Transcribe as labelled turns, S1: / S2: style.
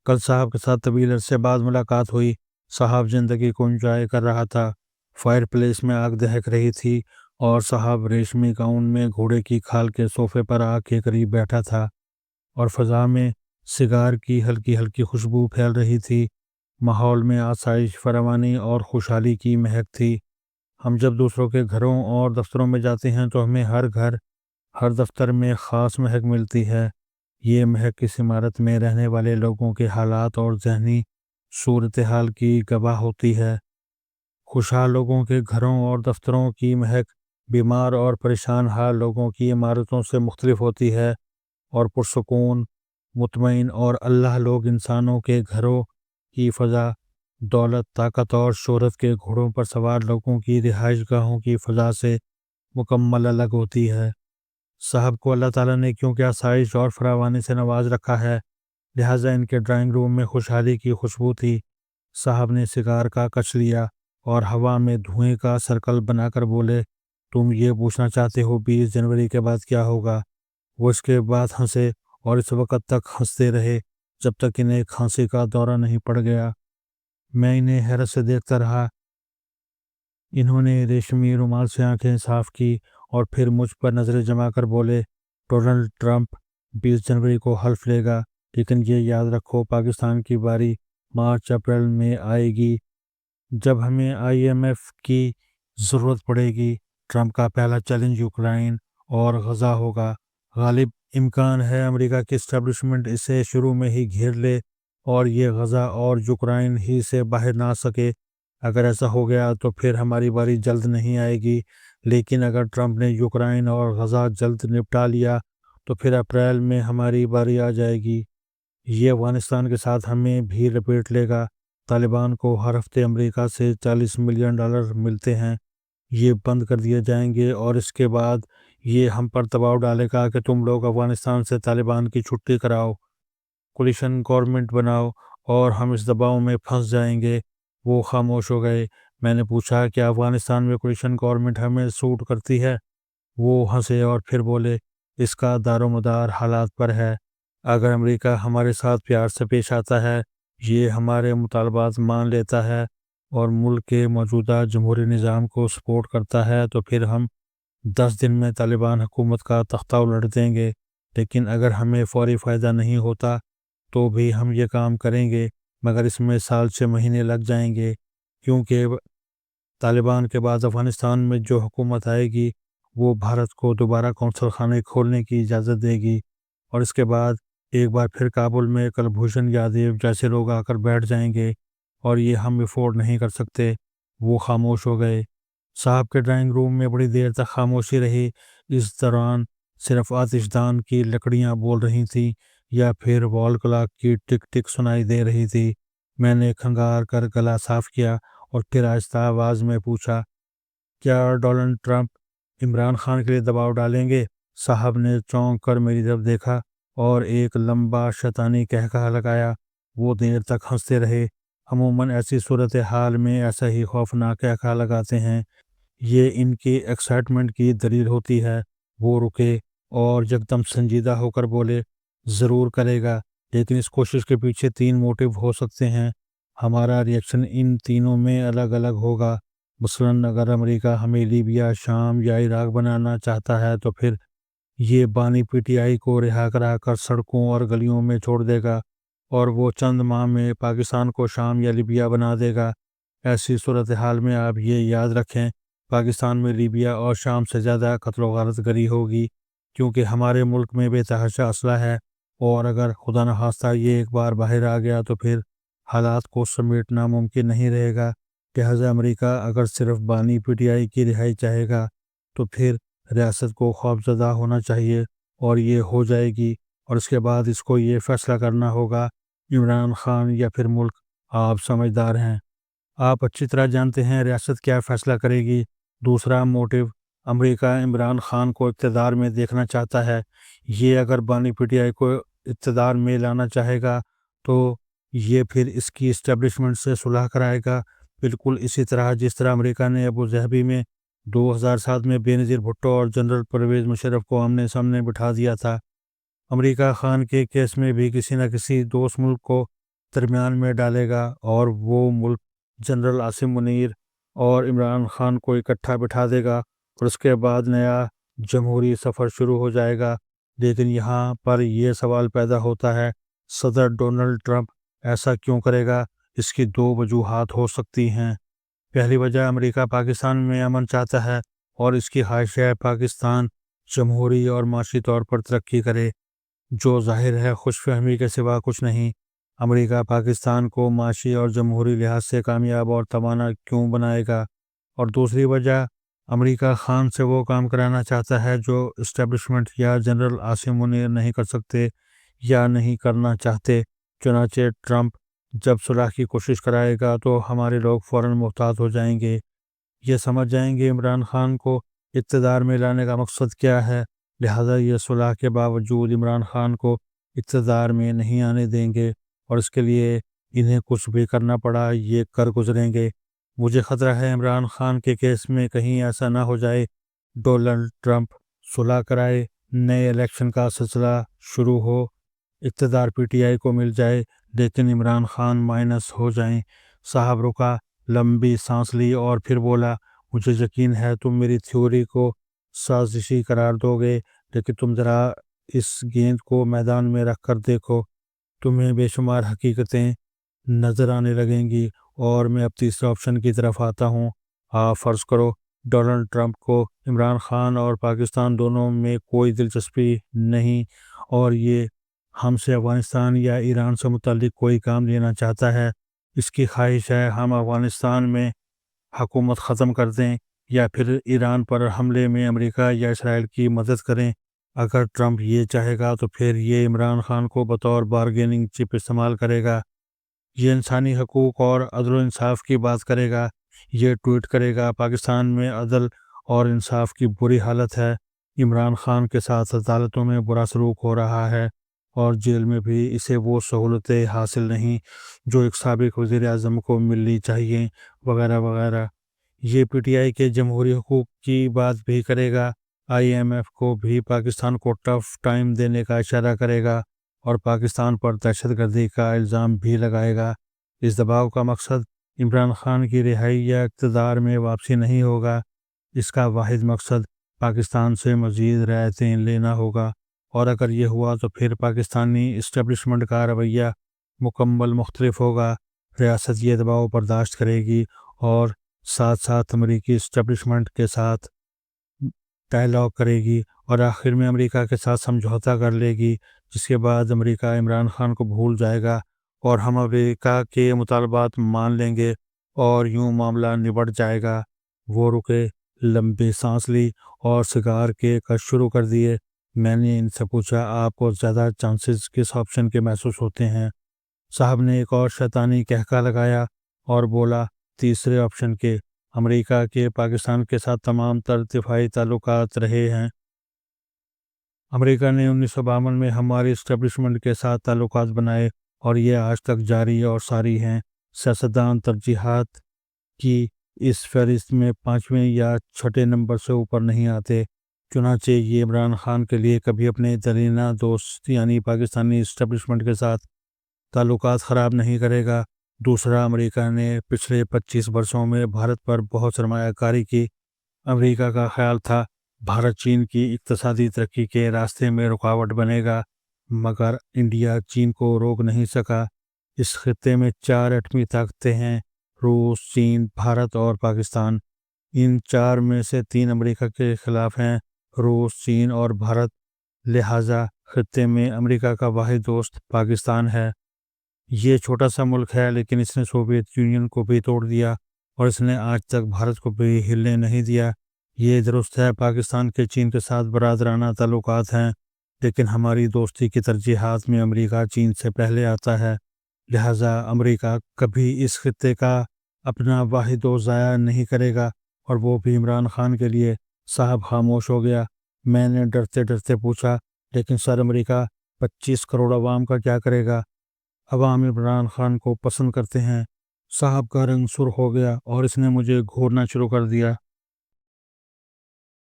S1: کل صاحب کے ساتھ طویل عرصے بعد ملاقات ہوئی۔ صاحب زندگی کو انجوائے کر رہا تھا۔ فائر پلیس میں آگ دہک رہی تھی اور صاحب ریشمی گاؤن میں گھوڑے کی کھال کے صوفے پر آگ کے قریب بیٹھا تھا اور فضا میں سگار کی ہلکی ہلکی خوشبو پھیل رہی تھی۔ ماحول میں آسائش، فراوانی اور خوشحالی کی مہک تھی۔ ہم جب دوسروں کے گھروں اور دفتروں میں جاتے ہیں تو ہمیں ہر گھر، ہر دفتر میں خاص مہک ملتی ہے۔ یہ مہک اس عمارت میں رہنے والے لوگوں کے حالات اور ذہنی صورتحال کی گواہ ہوتی ہے۔ خوشحال لوگوں کے گھروں اور دفتروں کی مہک بیمار اور پریشان حال لوگوں کی عمارتوں سے مختلف ہوتی ہے، اور پرسکون، مطمئن اور اللہ لوگ انسانوں کے گھروں کی فضا دولت، طاقت اور شہرت کے گھوڑوں پر سوار لوگوں کی رہائش گاہوں کی فضا سے مکمل الگ ہوتی ہے۔ صاحب کو اللہ تعالیٰ نے کیونکہ آسائش اور فراوانی سے نواز رکھا ہے، لہٰذا ان کے ڈرائنگ روم میں خوشحالی کی خوشبو تھی۔ صاحب نے سگار کا کش لیا اور ہوا میں دھوئیں کا سرکل بنا کر بولے، تم یہ پوچھنا چاہتے ہو 20 جنوری کے بعد کیا ہوگا؟ وہ اس کے بعد ہنسے اور اس وقت تک ہنستے رہے جب تک انہیں کھانسی کا دورہ نہیں پڑ گیا۔ میں انہیں حیرت سے دیکھتا رہا۔ انہوں نے ریشمی رومال سے آنکھیں صاف کی اور پھر مجھ پر نظریں جما کر بولے، ڈونلڈ ٹرمپ 20 جنوری کو حلف لے گا، لیکن یہ یاد رکھو پاکستان کی باری مارچ اپریل میں آئے گی جب ہمیں IMF کی ضرورت پڑے گی۔ ٹرمپ کا پہلا چیلنج یوکرائن اور غزہ ہوگا۔ غالب امکان ہے امریکہ کی اسٹیبلشمنٹ اسے شروع میں ہی گھیر لے اور یہ غزہ اور یوکرائن ہی سے باہر نہ آ سکے۔ اگر ایسا ہو گیا تو پھر ہماری باری جلد نہیں آئے گی، لیکن اگر ٹرمپ نے یوکرائن اور غزہ جلد نپٹا لیا تو پھر اپریل میں ہماری باری آ جائے گی۔ یہ افغانستان کے ساتھ ہمیں بھی لپیٹ لے گا۔ طالبان کو ہر ہفتے امریکہ سے $40 ملین ملتے ہیں، یہ بند کر دیے جائیں گے اور اس کے بعد یہ ہم پر دباؤ ڈالے گا کہ تم لوگ افغانستان سے طالبان کی چھٹی کراؤ، کولیشن گورنمنٹ بناؤ، اور ہم اس دباؤ میں پھنس جائیں گے۔ وہ خاموش ہو گئے۔ میں نے پوچھا، کیا افغانستان میں کولیشن گورنمنٹ ہمیں سوٹ کرتی ہے؟ وہ ہنسے اور پھر بولے، اس کا دار و مدار حالات پر ہے۔ اگر امریکہ ہمارے ساتھ پیار سے پیش آتا ہے، یہ ہمارے مطالبات مان لیتا ہے اور ملک کے موجودہ جمہوری نظام کو سپورٹ کرتا ہے تو پھر ہم 10 دن میں طالبان حکومت کا تختہ الٹ دیں گے۔ لیکن اگر ہمیں فوری فائدہ نہیں ہوتا تو بھی ہم یہ کام کریں گے، مگر اس میں سال 6 مہینے لگ جائیں گے، کیونکہ طالبان کے بعد افغانستان میں جو حکومت آئے گی وہ بھارت کو دوبارہ قونصل خانے کھولنے کی اجازت دے گی، اور اس کے بعد ایک بار پھر کابل میں کلبھوشن یادیو جیسے لوگ آ کر بیٹھ جائیں گے، اور یہ ہم افورڈ نہیں کر سکتے۔ وہ خاموش ہو گئے۔ صاحب کے ڈرائنگ روم میں بڑی دیر تک خاموشی رہی۔ اس دوران صرف آتش دان کی لکڑیاں بول رہی تھیں یا پھر وال کلاک کی ٹک ٹک سنائی دے رہی تھی۔ میں نے کھنگار کر گلا صاف کیا اور پھر آہستہ آواز میں پوچھا، کیا ڈونلڈ ٹرمپ عمران خان کے لیے دباؤ ڈالیں گے؟ صاحب نے چونک کر میری طرف دیکھا اور ایک لمبا شیطانی قہقہہ لگایا۔ وہ دیر تک ہنستے رہے۔ عموماً ایسی صورتحال میں ایسا ہی خوفناک قہقہہ لگاتے ہیں، یہ ان کی ایکسائٹمنٹ کی دلیل ہوتی ہے۔ وہ رکے اور یکدم سنجیدہ ہو کر بولے، ضرور کرے گا، لیکن اس کوشش کے پیچھے 3 موٹیو ہو سکتے ہیں۔ ہمارا ری ایکشن ان تینوں میں الگ الگ ہوگا۔ مثلاً اگر امریکہ ہمیں لیبیا، شام یا عراق بنانا چاہتا ہے تو پھر یہ بانی PTI کو رہا کرا کر سڑکوں اور گلیوں میں چھوڑ دے گا اور وہ چند ماہ میں پاکستان کو شام یا لیبیا بنا دے گا۔ ایسی صورتحال میں آپ یہ یاد رکھیں، پاکستان میں لیبیا اور شام سے زیادہ قتل و غارت گری ہوگی، کیونکہ ہمارے ملک میں بے تحاشا اسلحہ ہے، اور اگر خدا نخواستہ یہ ایک بار باہر آ گیا تو پھر حالات کو سمیٹنا ممکن نہیں رہے گا۔ لہٰذا امریکہ اگر صرف بانی PTI کی رہائی چاہے گا تو پھر ریاست کو خوفزدہ ہونا چاہیے، اور یہ ہو جائے گی، اور اس کے بعد اس کو یہ فیصلہ کرنا ہوگا، عمران خان یا پھر ملک۔ آپ سمجھدار ہیں، آپ اچھی طرح جانتے ہیں ریاست کیا فیصلہ کرے گی۔ دوسرا موٹیو، امریکہ عمران خان کو اقتدار میں دیکھنا چاہتا ہے۔ یہ اگر بانی PTI کو اقتدار میں لانا چاہے گا تو یہ پھر اس کی اسٹیبلشمنٹ سے صلح کرائے گا، بالکل اسی طرح جس طرح امریکہ نے ابوظہبی میں 2007 میں بے نظیر بھٹو اور جنرل پرویز مشرف کو آمنے سامنے بٹھا دیا تھا۔ امریکہ خان کے کیس میں بھی کسی نہ کسی دوست ملک کو درمیان میں ڈالے گا اور وہ ملک جنرل عاصم منیر اور عمران خان کو اکٹھا بٹھا دے گا اور اس کے بعد نیا جمہوری سفر شروع ہو جائے گا۔ لیکن یہاں پر یہ سوال پیدا ہوتا ہے، صدر ڈونلڈ ٹرمپ ایسا کیوں کرے گا؟ اس کی دو وجوہات ہو سکتی ہیں۔ پہلی وجہ، امریکہ پاکستان میں امن چاہتا ہے اور اس کی خواہش ہے پاکستان جمہوری اور معاشی طور پر ترقی کرے، جو ظاہر ہے خوش فہمی کے سوا کچھ نہیں۔ امریکہ پاکستان کو معاشی اور جمہوری لحاظ سے کامیاب اور توانا کیوں بنائے گا؟ اور دوسری وجہ، امریکہ خان سے وہ کام کرانا چاہتا ہے جو اسٹیبلشمنٹ یا جنرل عاصم منیر نہیں کر سکتے یا نہیں کرنا چاہتے۔ چنانچہ ٹرمپ جب صلح کی کوشش کرائے گا تو ہمارے لوگ فوراً محتاط ہو جائیں گے، یہ سمجھ جائیں گے عمران خان کو اقتدار میں لانے کا مقصد کیا ہے، لہذا یہ صلح کے باوجود عمران خان کو اقتدار میں نہیں آنے دیں گے اور اس کے لیے انہیں کچھ بھی کرنا پڑا یہ کر گزریں گے۔ مجھے خطرہ ہے عمران خان کے کیس میں کہیں ایسا نہ ہو جائے ڈونلڈ ٹرمپ صلح کرائے، نئے الیکشن کا سلسلہ شروع ہو، اقتدار پی ٹی آئی کو مل جائے لیکن عمران خان مائنس ہو جائیں۔ صاحب رکا، لمبی سانس لی اور پھر بولا، مجھے یقین ہے تم میری تھیوری کو سازشی قرار دو گے، لیکن تم ذرا اس گیند کو میدان میں رکھ کر دیکھو، تمہیں بے شمار حقیقتیں نظر آنے لگیں گی۔ اور میں اب تیسرے آپشن کی طرف آتا ہوں۔ آپ فرض کرو ڈونلڈ ٹرمپ کو عمران خان اور پاکستان دونوں میں کوئی دلچسپی نہیں اور یہ ہم سے افغانستان یا ایران سے متعلق کوئی کام لینا چاہتا ہے۔ اس کی خواہش ہے ہم افغانستان میں حکومت ختم کر دیں یا پھر ایران پر حملے میں امریکہ یا اسرائیل کی مدد کریں۔ اگر ٹرمپ یہ چاہے گا تو پھر یہ عمران خان کو بطور بارگیننگ چپ استعمال کرے گا، یہ انسانی حقوق اور عدل و انصاف کی بات کرے گا، یہ ٹویٹ کرے گا، پاکستان میں عدل اور انصاف کی بری حالت ہے، عمران خان کے ساتھ عدالتوں میں برا سلوک ہو رہا ہے اور جیل میں بھی اسے وہ سہولتیں حاصل نہیں جو ایک سابق وزیر اعظم کو ملنی چاہیے، وغیرہ وغیرہ۔ یہ پی ٹی آئی کے جمہوری حقوق کی بات بھی کرے گا، آئی ایم ایف کو بھی پاکستان کو ٹف ٹائم دینے کا اشارہ کرے گا اور پاکستان پر دہشت گردی کا الزام بھی لگائے گا۔ اس دباؤ کا مقصد عمران خان کی رہائی یا اقتدار میں واپسی نہیں ہوگا، اس کا واحد مقصد پاکستان سے مزید رعایتیں لینا ہوگا، اور اگر یہ ہوا تو پھر پاکستانی اسٹیبلشمنٹ کا رویہ مکمل مختلف ہوگا۔ ریاست یہ دباؤ برداشت کرے گی اور ساتھ ساتھ امریکی اسٹیبلشمنٹ کے ساتھ ڈائلاگ کرے گی اور آخر میں امریکہ کے ساتھ سمجھوتہ کر لے گی، جس کے بعد امریکہ عمران خان کو بھول جائے گا اور ہم امریکہ کے مطالبات مان لیں گے اور یوں معاملہ نبٹ جائے گا۔ وہ رکے، لمبی سانس لی اور سگار کے کش شروع کر دیے۔ میں نے ان سے پوچھا، آپ کو زیادہ چانسز کس آپشن کے محسوس ہوتے ہیں؟ صاحب نے ایک اور شیطانی کہکا لگایا اور بولا، تیسرے آپشن کے۔ امریکہ کے پاکستان کے ساتھ تمام تر دفاعی تعلقات رہے ہیں۔ امریکہ نے 1952 میں ہماری اسٹیبلشمنٹ کے ساتھ تعلقات بنائے اور یہ آج تک جاری اور ساری ہیں۔ سیاستدان ترجیحات کی اس فہرست میں 5ویں یا 6 نمبر سے اوپر نہیں آتے، چنانچہ یہ عمران خان کے لیے کبھی اپنے دیرینہ دوست یعنی پاکستانی اسٹیبلشمنٹ کے ساتھ تعلقات خراب نہیں کرے گا۔ دوسرا، امریکہ نے پچھلے 25 برسوں میں بھارت پر بہت سرمایہ کاری کی۔ امریکہ کا خیال تھا بھارت چین کی اقتصادی ترقی کے راستے میں رکاوٹ بنے گا، مگر انڈیا چین کو روک نہیں سکا۔ اس خطے میں 4 ایٹمی طاقتیں ہیں، روس، چین، بھارت اور پاکستان۔ ان 4 میں سے 3 امریکہ کے خلاف ہیں، روس، چین اور بھارت، لہٰذا خطے میں امریکہ کا واحد دوست پاکستان ہے۔ یہ چھوٹا سا ملک ہے لیکن اس نے سوویت یونین کو بھی توڑ دیا اور اس نے آج تک بھارت کو بھی ہلنے نہیں دیا۔ یہ درست ہے پاکستان کے چین کے ساتھ برادرانہ تعلقات ہیں، لیکن ہماری دوستی کی ترجیحات میں امریکہ چین سے پہلے آتا ہے، لہٰذا امریکہ کبھی اس خطے کا اپنا واحد دوست ضائع نہیں کرے گا، اور وہ بھی عمران خان کے لیے۔ صاحب خاموش ہو گیا۔ میں نے ڈرتے ڈرتے پوچھا، لیکن سر امریکہ 25 کروڑ عوام کا کیا کرے گا؟ عوام عمران خان کو پسند کرتے ہیں۔ صاحب کا رنگ سرخ ہو گیا اور اس نے مجھے گھورنا شروع کر دیا۔